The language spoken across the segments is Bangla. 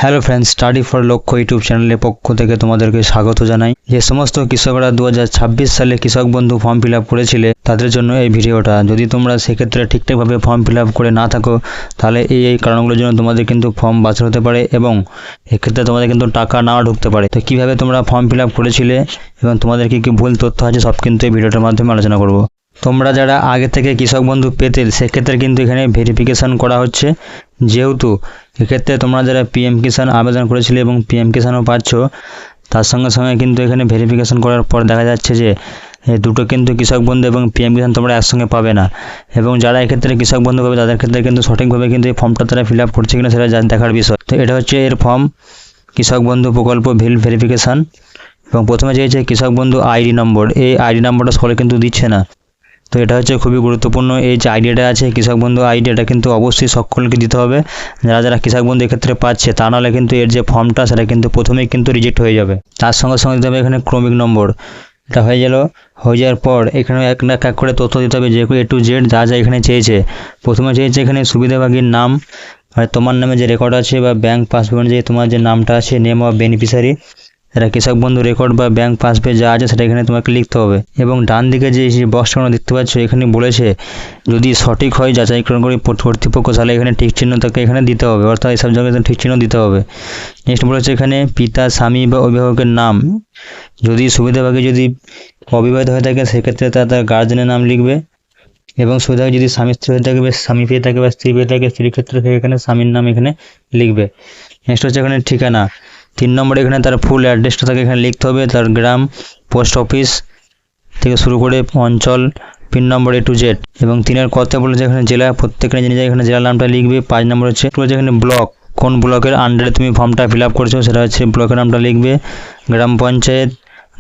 হ্যালো ফ্রেন্ডস, স্টাডি ফর লক্ষ্য ইউটিউব চ্যানেলের পক্ষ থেকে তোমাদেরকে স্বাগত জানাই। যে সমস্ত কৃষকরা 2026 সালে কৃষক বন্ধু ফর্ম ফিল আপ করেছিলে তাদের জন্য এই ভিডিওটা। যদি তোমরা সেক্ষেত্রে ঠিকঠাকভাবে ফর্ম ফিল আপ করে না থাকো তাহলে এই কারণগুলোর জন্য তোমাদের কিন্তু ফর্ম বাতিল হতে পারে এবং এক্ষেত্রে তোমাদের কিন্তু টাকা নাও ঢুকতে পারে। তো কীভাবে তোমরা ফর্ম ফিল আপ করেছিলে এবং তোমাদের কী কী ভুল তথ্য আছে সব কিন্তু এই ভিডিওটার মাধ্যমে আলোচনা করব। তোমরা যারা আগে থেকে কৃষক বন্ধু পেতে সেক্ষেত্রে কিন্তু এখানে ভেরিফিকেশান করা হচ্ছে। যেহেতু এক্ষেত্রে তোমরা যারা পিএম কিষাণ আবেদন করেছিলে এবং পিএম কিষাণও পাচ্ছ, তার সঙ্গে সঙ্গে কিন্তু এখানে ভেরিফিকেশান করার পর দেখা যাচ্ছে যে এই দুটো কিন্তু কৃষক বন্ধু এবং পিএম কিষাণ তোমরা একসঙ্গে পাবে না। এবং যারা এক্ষেত্রে কৃষক বন্ধু পাবে তাদের ক্ষেত্রে কিন্তু সঠিকভাবে কিন্তু এই ফর্মটা তারা ফিল আপ করছে কিনা সেটা দেখার বিষয়। তো এটা হচ্ছে এর ফর্ম, কৃষক বন্ধু প্রকল্প ভেরিফিকেশান। এবং প্রথমে চেয়েছে কৃষক বন্ধু আইডি নম্বর। এই আইডি নম্বরটা সকলে কিন্তু দিচ্ছে না। তো এটা হচ্ছে খুবই গুরুত্বপূর্ণ। এই যে আইডিটা আছে কৃষক বন্ধু আইডি, এটা কিন্তু অবশ্যই সকলকে দিতে হবে যারা যারা কৃষক বন্ধু এক্ষেত্রে পাচ্ছে। তা নাহলে কিন্তু এর যে ফর্মটা সেটা কিন্তু প্রথমেই কিন্তু রিজেক্ট হয়ে যাবে। তার সঙ্গে সঙ্গে দিতে হবে এখানে ক্রমিক নম্বর। এটা হয়ে যাওয়ার পর এখানে এক না এক করে তথ্য দিতে হবে, যে A to Z যা যা এখানে চেয়েছে। প্রথমে চেয়েছে এখানে সুবিধাভোগীর নাম, আর তোমার নামে যে রেকর্ড আছে বা ব্যাংক পাসবুক অনুযায়ী তোমার যে নামটা আছে, নেম অফ বেনিফিশিয়ারি, এটা কৃষক বন্ধু রেকর্ড বা ব্যাংক পাসবুকে যা আছে সেটা এখানে তোমাকে লিখতে হবে। এবং ডান দিকে যে বক্সটা দেখতে পাচ্ছ এখানে বলেছে যদি সঠিক হয় যাচাইকরণ করে কর্তৃপক্ষ তাহলে এখানে ঠিক চিহ্ন তাকে এখানে দিতে হবে, অর্থাৎ এইসব জায়গায় ঠিক চিহ্ন দিতে হবে। নেক্সট বলেছে এখানে পিতা, স্বামী বা অভিভাবকের নাম। যদি সুবিধাভোগী যদি অবিবাহিত হয়ে থাকে সেক্ষেত্রে তার গার্জেনের নাম লিখবে। এবং সুবিধাভোগী যদি স্বামী স্ত্রী হয়ে থাকে, স্বামী পেয়ে থাকে বা স্ত্রী পেয়ে থাকে, স্ত্রীর ক্ষেত্রে এখানে স্বামীর নাম এখানে লিখবে। নেক্সট হচ্ছে এখানে ঠিকানা। 3 নম্বরে এখানে তার ফুল অ্যাড্রেসটা তাকে এখানে লিখতে হবে, তার গ্রাম, পোস্ট অফিস থেকে শুরু করে অঞ্চল, pin number A to Z। এবং 3-এর কথা বলেছে এখানে জেলা, প্রত্যেকটা জিনিস এখানে জেলার নামটা লিখবে। 5 নম্বর হচ্ছে এখানে ব্লক, কোন ব্লকের আন্ডারে তুমি ফর্মটা ফিল আপ করছো সেটা হচ্ছে ব্লকের নামটা লিখবে। গ্রাম পঞ্চায়েত,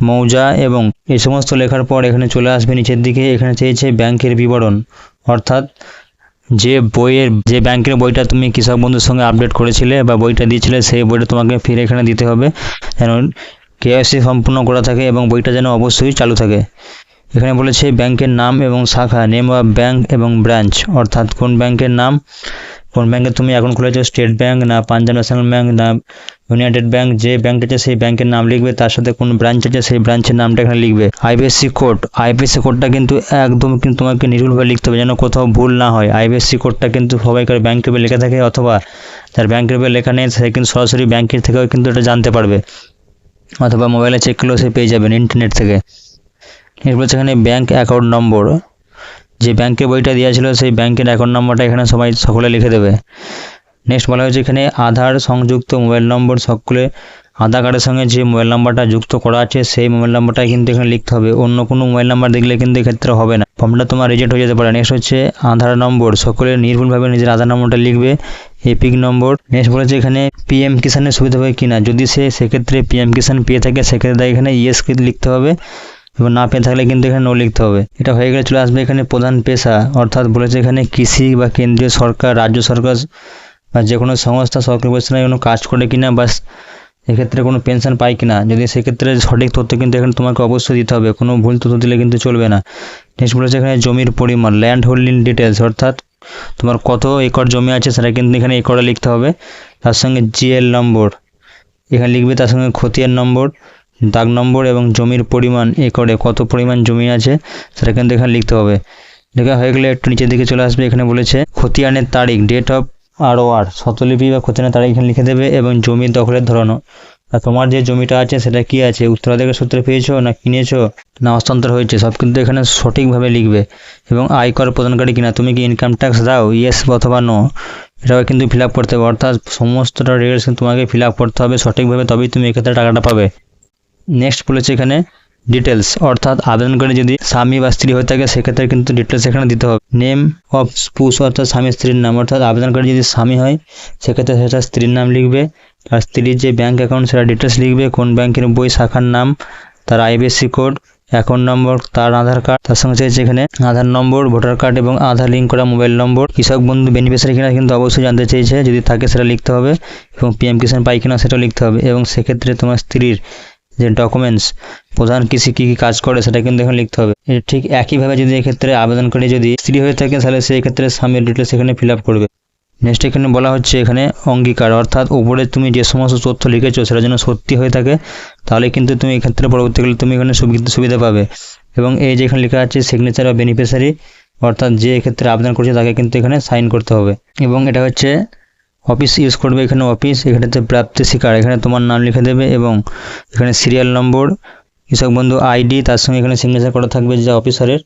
মৌজা, এবং এই সমস্ত লেখার পর এখানে চলে আসবে নিচের দিকে। এখানে চেয়েছে ব্যাংকের বিবরণ, অর্থাৎ যে ব্যাংকের বইটা তুমি কৃষক বন্ধুর সঙ্গে আপডেট করেছিলে বা বইটা দিয়েছিলে সেই বইটা তোমাকে ফিরে এখানে দিতে হবে যেন KYC সম্পূর্ণ করা থাকে এবং বইটা যেন অবশ্যই চালু থাকে। এখানে বলেছে ব্যাংকের নাম এবং শাখা, নেম অফ ব্যাংক এবং ব্রাঞ্চ, অর্থাৎ কোন ব্যাংকের নাম, কোন ব্যাংকে তুমি এখন খুলেছো, স্টেট ব্যাংক না পাঞ্জাব ন্যাশনাল ব্যাংক না ইউনাইটেড ব্যাংক, যে ব্যাংক আছে সেই ব্যাংকের নাম লিখবে, তার সাথে কোন ব্রাঞ্চ আছে সেই ব্রাঞ্চের নামটা এখানে লিখবে। IFSC কোডটা কিন্তু একদম কিন্তু তোমাকে নির্ভুলভাবে লিখতে হবে যেন কোথাও ভুল না হয়। IFSC কোডটা কিন্তু সবাইকার ব্যাংকের উপরে লেখা থাকে, অথবা যার ব্যাংকের উপরে লেখা নেই সে কিন্তু সরাসরি ব্যাংকের থেকেও কিন্তু এটা জানতে পারবে, অথবা মোবাইলে চেক করলেও সে পেয়ে যাবেন ইন্টারনেট থেকে। এরপর সেখানে ব্যাংক অ্যাকাউন্ট নম্বর, যে ব্যাংকে বইটা দেওয়া ছিল সেই ব্যাংকের অ্যাকাউন্ট নম্বরটা এখানে সকলে লিখে দেবে। নেক্সট বলা হয়েছে এখানে আধার সংযুক্ত মোবাইল নম্বর, সকলে আধার কার্ডের সঙ্গে যে মোবাইল নাম্বারটা যুক্ত করা আছে সেই মোবাইল নাম্বারটাই কিন্তু এখানে লিখতে হবে। অন্য কোনো মোবাইল নাম্বার দেখলে কিন্তু এক্ষেত্রে হবে না, ফর্মটা তোমার রিজেক্ট হয়ে যেতে পারে। নেক্সট হচ্ছে আধার নম্বর, সকলে নির্ভুলভাবে নিজের আধার নম্বরটা লিখবে। এপিক নম্বর। নেক্সট বলেছে এখানে পিএম কিষাণের সুবিধা হবে কিনা, যদি সেক্ষেত্রে পিএম কিষাণ পেয়ে থাকে সেক্ষেত্রে এখানে ইয়েস লিখতে হবে, এবং না পেয়ে থাকলে কিন্তু এখানে নো লিখতে হবে। এটা হয়ে গেলে চলে আসবে এখানে প্রধান পেশা, অর্থাৎ বলেছে এখানে কৃষি বা কেন্দ্রীয় সরকার, রাজ্য সরকার বা যে কোনো সংস্থা সরকারি প্রতিষ্ঠানে কোনো কাজ করে কিনা বা এক্ষেত্রে কোনো পেনশন পায় কিনা, যদি সেক্ষেত্রে সঠিক তথ্য কিন্তু এখানে তোমাকে অবশ্যই দিতে হবে, কোনো ভুল তথ্য দিলে কিন্তু চলবে না। নেক্সট বলেছে এখানে জমির পরিমাণ, ল্যান্ড হোল্ডিং ডিটেলস, অর্থাৎ তোমার কত একর জমি আছে সেটা কিন্তু এখানে একরে লিখতে হবে। তার সঙ্গে GL নম্বর এখানে লিখবে, তার সঙ্গে খতিয়ান নম্বর, দাগ নম্বর এবং জমির পরিমাণ, একরে কত পরিমাণ জমি আছে সেটা কিন্তু এখানে লিখতে হবে। লেখা হয়ে গেলে একটু নিচের দিকে চলে আসবে, এখানে বলেছে খতিয়ানের তারিখ, ডেট অফ ROR, শতলিপি বা খতিয়ানের তারিখ এখানে লিখে দেবে, এবং জমির দখলের ধরন, আর তোমার যে জমিটা আছে সেটা কি আছে, উত্তরাধিকার সূত্রে পেয়েছো না কিনেছো না হস্তান্তর হয়েছে, সব কিন্তু এখানে সঠিকভাবে লিখবে। এবং আয়কর প্রদানকারী কিনা, তুমি কি ইনকাম ট্যাক্স দাও, ইয়েস অথবা নো, এটাও কিন্তু ফিল আপ করতে হবে। অর্থাৎ সমস্তটা ডিটেলস তোমাকে ফিল আপ করতে হবে সঠিকভাবে, তবেই তুমি এক্ষেত্রে টাকাটা পাবে। নেক্সট বলেছে এখানে ডিটেলস, অর্থাৎ আবেদনকারী যদি স্বামী বা স্ত্রী হয়ে থাকে সেক্ষেত্রে কিন্তু ডিটেলস এখানে দিতে হবে। নেম অফ স্পুস, অর্থাৎ স্বামী স্ত্রীর নাম, অর্থাৎ আবেদনকারী যদি স্বামী হয় সেক্ষেত্রে সেটা স্ত্রীর নাম লিখবে, আর স্ত্রীর যে ব্যাংক অ্যাকাউন্ট সেটা ডিটেলস লিখবে, কোন ব্যাংকের বই, শাখার নাম, তার IFSC কোড, অ্যাকাউন্ট নম্বর, তার আধার কার্ড, তার সঙ্গে চাইছে এখানে আধার নম্বর, ভোটার কার্ড এবং আধার লিঙ্ক করা মোবাইল নম্বর, কৃষক বন্ধু বেনিফিশিয়ারি কিনা কিন্তু অবশ্যই জানতে চেয়েছে, যদি থাকে সেটা লিখতে হবে, এবং PM কিষাণ পাই কিনা সেটাও লিখতে হবে। এবং সেক্ষেত্রে তোমার স্ত্রীর যে ডকুমেন্টস, প্রধান কৃষি কী কী কাজ করে সেটা কিন্তু এখানে লিখতে হবে। ঠিক একইভাবে যদি এক্ষেত্রে আবেদনকারী যদি স্ত্রী হয়ে থাকে তাহলে সেই ক্ষেত্রে স্বামীর ডিটেলস এখানে ফিল আপ করবে। নেক্সট এখানে বলা হচ্ছে এখানে অঙ্গীকার, অর্থাৎ উপরে তুমি যে সমস্ত তথ্য লিখেছো সেটা যেন সত্যি হয়ে থাকে, তাহলে কিন্তু তুমি এক্ষেত্রে পরবর্তীকালে তুমি এখানে সুবিধা পাবে। এবং এই যে এখানে লেখা আছে সিগনেচার অফ বেনিফিশিয়ারি, অর্থাৎ যে এক্ষেত্রে আবেদন করছে তাকে কিন্তু এখানে সাইন করতে হবে। এবং এটা হচ্ছে অফিস ইউজ করবে, এখানে অফিস, এখানেতে প্রাপ্তি স্বীকার, এখানে তোমার নাম লিখে দেবে এবং এখানে সিরিয়াল নম্বর, কৃষক বন্ধু আইডি, তার সঙ্গে এখানে সিগনেচার করা থাকবে যে অফিসারের,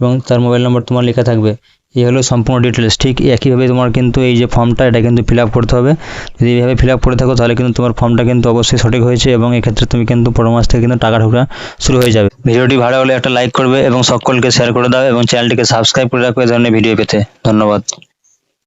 এবং তার মোবাইল নম্বর তোমার লেখা থাকবে। এই হলো সম্পূর্ণ ডিটেলস। ঠিক একইভাবে তোমার কিন্তু এই যে ফর্মটা এটা কিন্তু ফিল আপ করতে হবে। যদি এইভাবে ফিল আপ করে থাকো তাহলে কিন্তু তোমার ফর্মটা কিন্তু অবশ্যই সঠিক হয়েছে এবং এক্ষেত্রে তুমি কিন্তু পরের মাস থেকে কিন্তু টাকা ঢোকা শুরু হয়ে যাবে। ভিডিওটি ভালো হলে একটা লাইক করবে এবং সকলকে শেয়ার করে দাও এবং চ্যানেলটিকে সাবস্ক্রাইব করে রাখবে এই ধরনের ভিডিও পেতে। ধন্যবাদ।